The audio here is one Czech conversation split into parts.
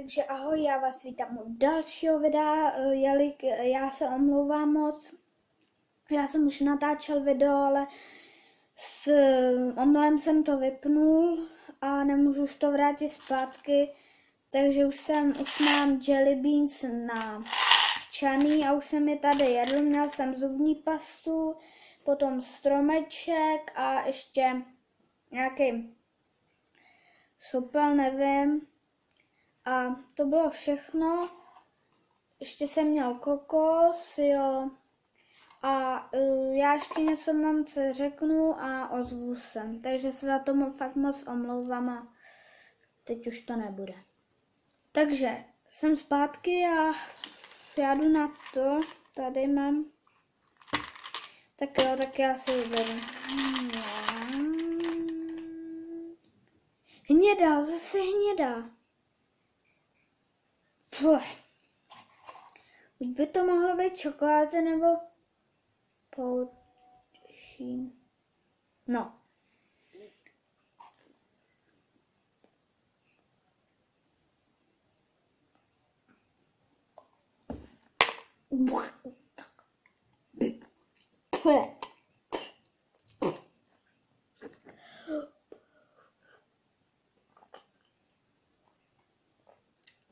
Takže ahoj, já vás vítám u dalšího videa, já se omlouvám moc. Já jsem už natáčel video, ale s omylem jsem to vypnul a nemůžu už to vrátit zpátky. Takže už mám jelly beans na čaný a už jsem je tady jedl. Měl jsem zubní pastu, potom stromeček a ještě nějaký supel, nevím. A to bylo všechno. Ještě jsem měl kokos, jo. A já ještě něco mamce řeknu a ozvu se. Takže se za to fakt moc omlouvám a teď už to nebude. Takže jsem zpátky a já jdu na to. Tady mám. Tak jo, tak já si vyberu. Hnědá, zase hnědá. Buď by to mohlo být čokoláda nebo poučí. No.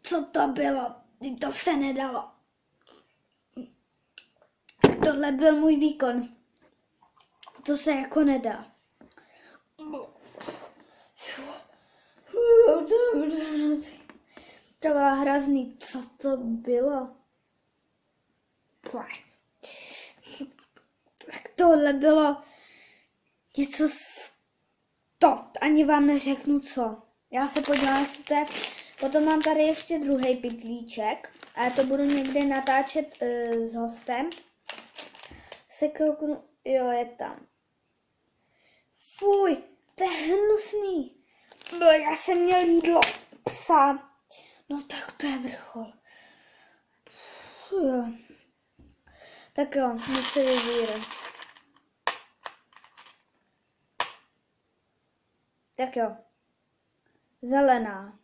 Co to bylo? To se nedalo. Tohle byl můj výkon. To se jako nedá. To bylo hrozný. Co to bylo? Tak tohle bylo něco to. Ani vám neřeknu co. Já se podívám, jestli to je. Potom mám tady ještě druhý pytlíček. A já to budu někdy natáčet s hostem. Se kouknu, jo, je tam. Fuj, to je hnusný. No, já jsem měl jídlo psa. No tak to je vrchol. Jo. Tak jo, musím vyvírat. Tak jo. Zelená.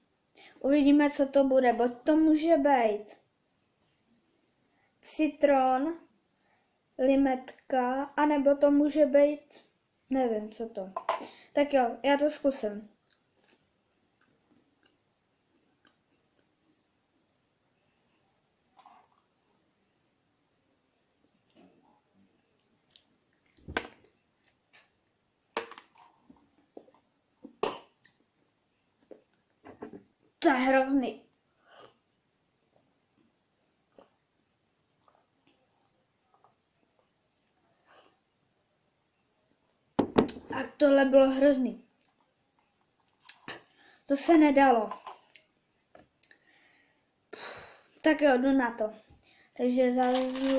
Uvidíme, co to bude. Buď to může být citron, limetka, anebo to může být, nevím, co to. Tak jo, já to zkusím. To je hrozný. A tohle bylo hrozný. To se nedalo. Tak jo, jdu na to. Takže zalezu.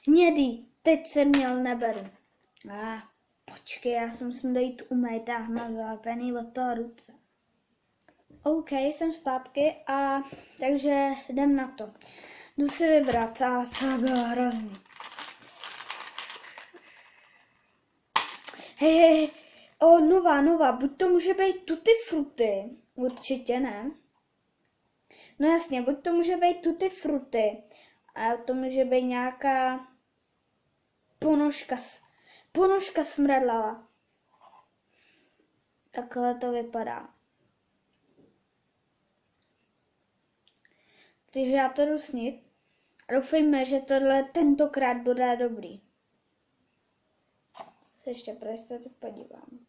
Hnědý. Teď jsem měl, neberu. Počkej, já si musím dojít umýt a mám zalepený od toho ruce. OK, jsem zpátky a takže jdem na to. Jdu si vybrat a co bylo hrozný. Hej, nová, buď to může být tutti frutti, určitě ne. No jasně, buď to může být tutti frutti, a to může být nějaká ponožka smradlava. Takhle to vypadá. Takže já to jdu snít. Doufejme, že tohle tentokrát bude dobrý. Se ještě pro jistotu podívám.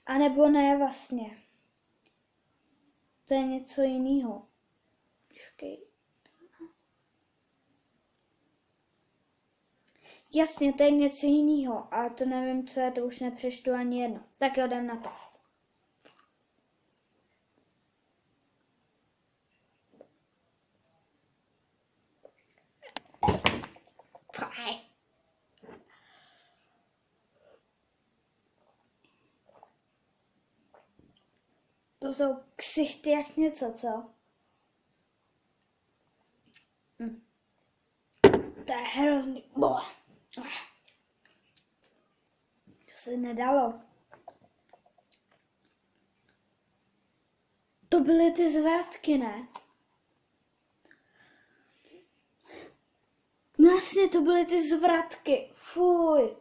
A nebo ne vlastně. To je něco jiného. Počkej. Jasně, to je něco jiného, ale to nevím, co je, to už nepřečtu ani jedno. Tak jo, jdem na to. To jsou ksichty jak něco, co? To je hrozný. To se nedalo. To byly ty zvratky, ne? No jasně, to byly ty zvratky. Fuj.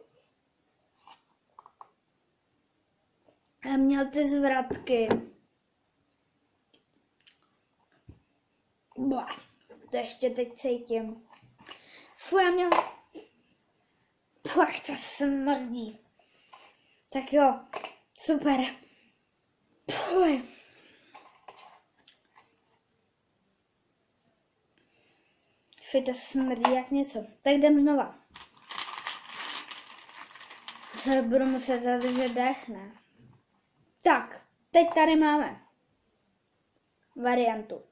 Já měl ty zvratky. Blah, to ještě teď cítím. Fuj, já měl... Puh, to smrdí. Tak jo, super. Fuj. Fuj, to smrdí jak něco. Tak jdem znova. Se budu muset zadržet dech, ne? Tak, teď tady máme variantu.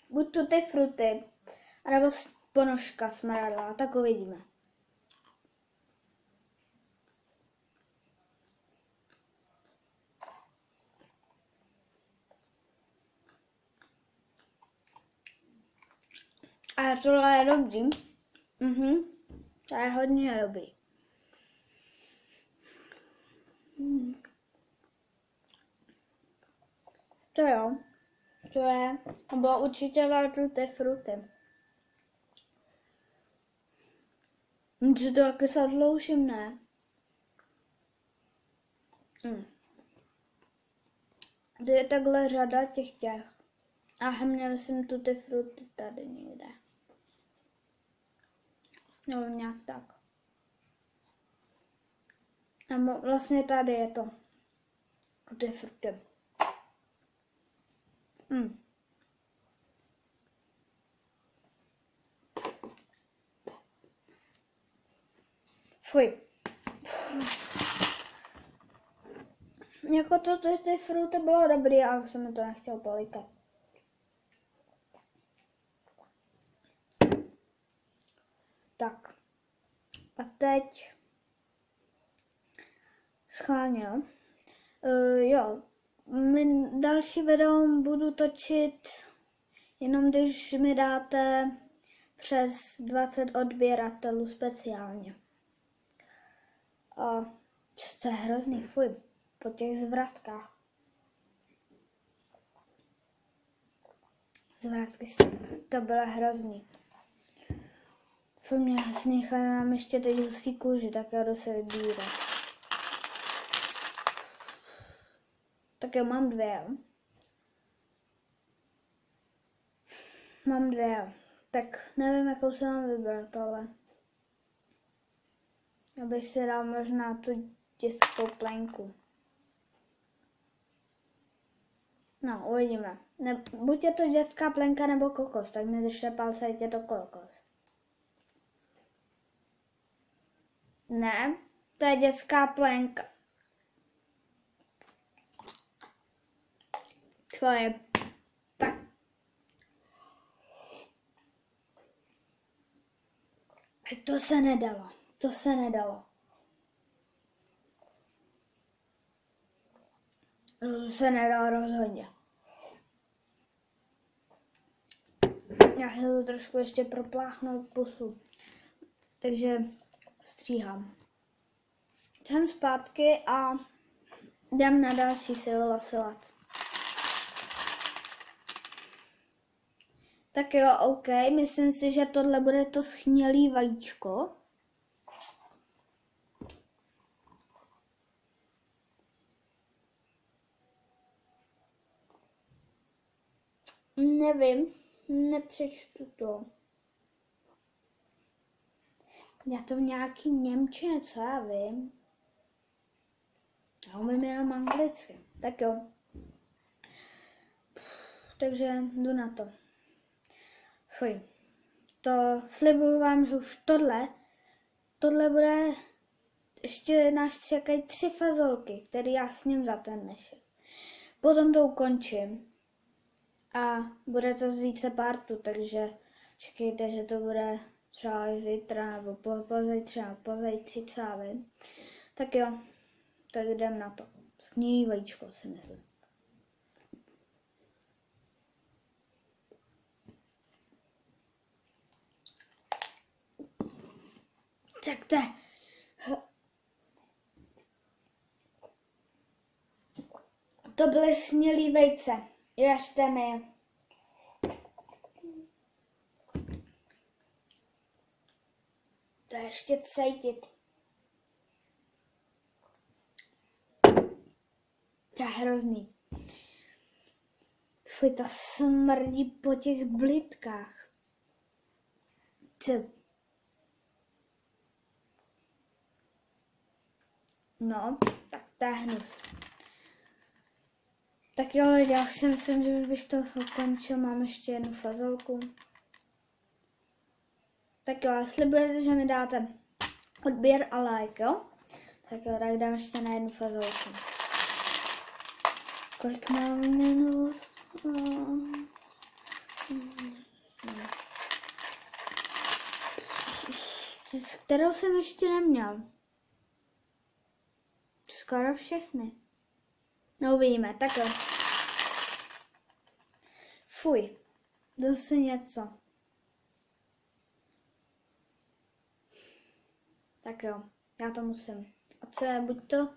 Buď tuty fruty, anebo ponožka smradla, tak uvidíme. A tohle je dobrý. To je hodně dobrý. To jo. To bylo určitě tuty fruty. Že to taky se odloužím, ne? To je takhle řada těch. A měl jsem tuty fruty tady někde. Nebo nějak tak. A vlastně tady je to. Tuty fruty. Fuj. Jako ty fruty bylo dobrý, ale jsem mi to nechtěl polikat. Tak. A teď schválně. Jo. Další video budu točit jenom když mi dáte přes 20 odběratelů speciálně. A to je hrozný, fuj, po těch zvratkách. Zvratky, to bylo hrozný. Fuj, mě sníchají, mám ještě teď husí kůži, tak já jdu se vybírat. Tak jo, mám dvě. Mám dvě. Tak nevím, jakou se mám vybrat, ale... Abych si dal možná tu dětskou plenku. No, uvidíme. Buď je to dětská plenka nebo kokos, tak mi držte palce, je to kokos. Ne, to je dětská plenka. Tvoje. Tak. To se nedalo. To se nedalo. To se nedalo rozhodně. Já se to trošku ještě propláchnout pusu. Takže stříhám. Jsem zpátky a jdem na další silat. Tak jo, OK, myslím si, že tohle bude to schnělý vajíčko. Nevím, nepřečtu to. Já to v nějaký němčině, co já vím. Já umím jenom anglicky. Tak jo. Takže jdu na to. Fuj. To slibuju vám, že už tohle bude, ještě nás čekají 3 fazolky, které já sním za ten dnešek. Potom to ukončím. A bude to z více partů, takže čekejte, že to bude třeba zítra, nebo pozítří, co já vím. Tak jo, tak jdem na to. Snílý vajíčko si myslím. Tak to byly snělý vejce. Věřte mi. To je ještě cítit. To je hrozný. Fuj, to smrdí po těch blítkách. No, tak to je hnus. Tak jo, lidi, já si myslím, že už bych to ukončil. Mám ještě jednu fazolku. Tak jo, a slibujete, že mi dáte odběr a like, jo? Tak jo, tak dám ještě na jednu fazolku. Kolik mám minut? Kterou jsem ještě neměl. Skoro všechny. No uvidíme, tak jo. Fuj, zase něco. Tak jo, já to musím. A co je, buď to...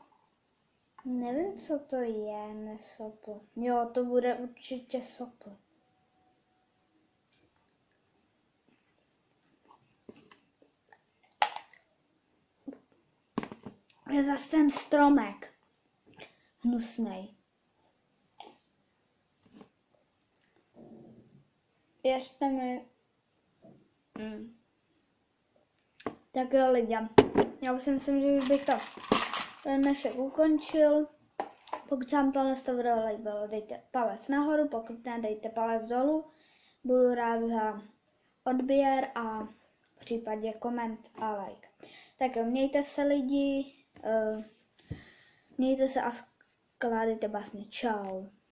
Nevím, co to je, nesopl. Jo, to bude určitě sopl. Je zase ten stromek. Hnusnej. Věřte mi. Tak jo, lidi. Já už si myslím, že už bych to dnešek ukončil. Pokud se vám tohle video líbilo, dejte palec nahoru, pokud ne, dejte palec dolů. Budu rád za odběr a v případě koment a like. Tak jo, mějte se lidi, mějte se a skládejte básně. Čau.